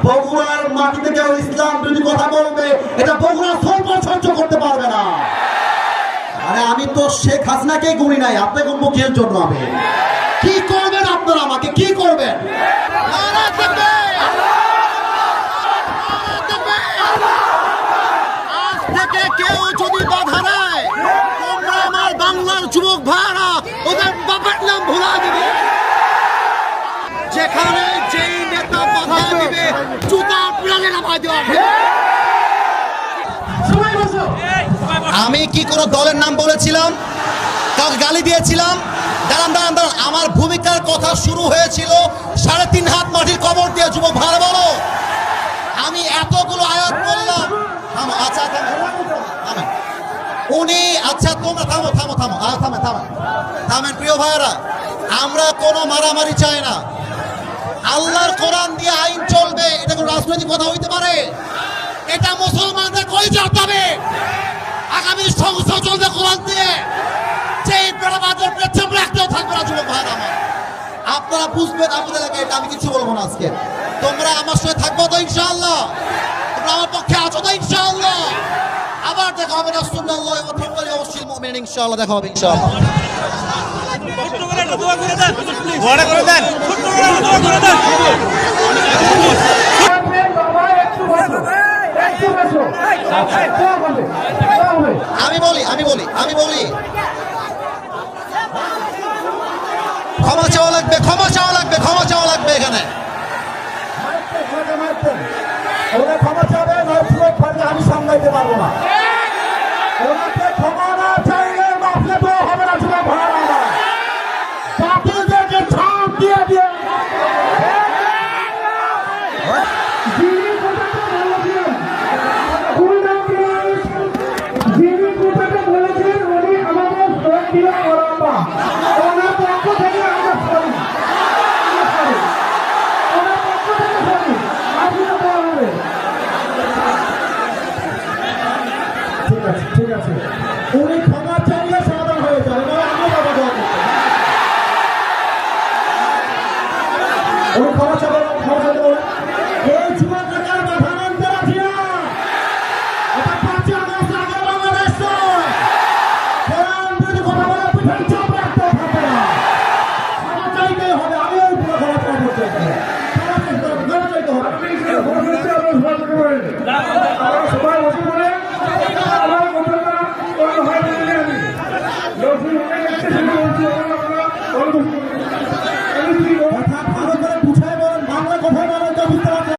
বগুড়ার মাটিতে কেউ ইসলাম বিরোধী কথা বলবে, এটা বগুড়া সহ্য করতে পারবে না। আরে আমি তো শেখ হাসিনাকে গুনি নাই, আপনাকে মুখের জন্য হবে। কি করবেন আপনারা, আমাকে কি করবেন? আজ থেকে কেউ যদি বাধা দেয়, তোমরা আমার বাংলার যুবক ভাইরা ওদের বাবার নাম ভুলা দিবে। যেখানে যেই নেতা বাধা দিবে, জুতা প্রাণে নামাই দেওয়া হবে। আমি কি কোনো দলের নাম বলেছিলাম, কাউকে গালি দিয়েছিলাম? দাঁড়ান দাঁড়ান দাঁড়ান, আমার ভূমিকার কথা শুরু হয়েছিল 3.5 হাত মাটির কবর দিয়ে। যুবক ভালো বলো, আমি এতগুলো আয়াত বললাম। আচ্ছা উনি, আচ্ছা তোমরা থামো থামো থামো থামে থামে থামেন প্রিয় ভাইয়েরা, আমরা কোনো মারামারি চাই না। আল্লাহর কোরআন দিয়ে আইন চলবে, এটা কোনো রাজনৈতিক কথা হইতে পারে? এটা মুসলমানদের কই যেতে হবে। আগামী সংসদ চলবে কোরআন দিয়ে। যেই বেড়াবাজার পেছন রাখতেও থাকবে না যুবক ভাইরা আমার। আপনারা বুঝবেন আমাদের এলাকায়, এটা আমি কিছু বলবো না আজকে। তোমরা আমার সঙ্গে থাকবো তো ইনশাআল্লাহ? তোমরা আমার পক্ষে আছো তো ইনশাআল্লাহ? আবার দেখা হবে রাসূলুল্লাহ ওয়া তাআলা ওয়াসিল মুমিন, ইনশাআল্লাহ দেখা হবে ইনশাআল্লাহ। আমি বলি ক্ষমা চাওয়া লাগবে, ক্ষমা চাওয়া লাগবে, ক্ষমা চাওয়া লাগবে। এখানে আমি সামলাইতে পারবো না। ওনাকে ক্ষমা না চাইলে মাফলে তো হবে না। যুবক ভাইরা আমার, বাতিলদেরকে ছাপ দিয়ে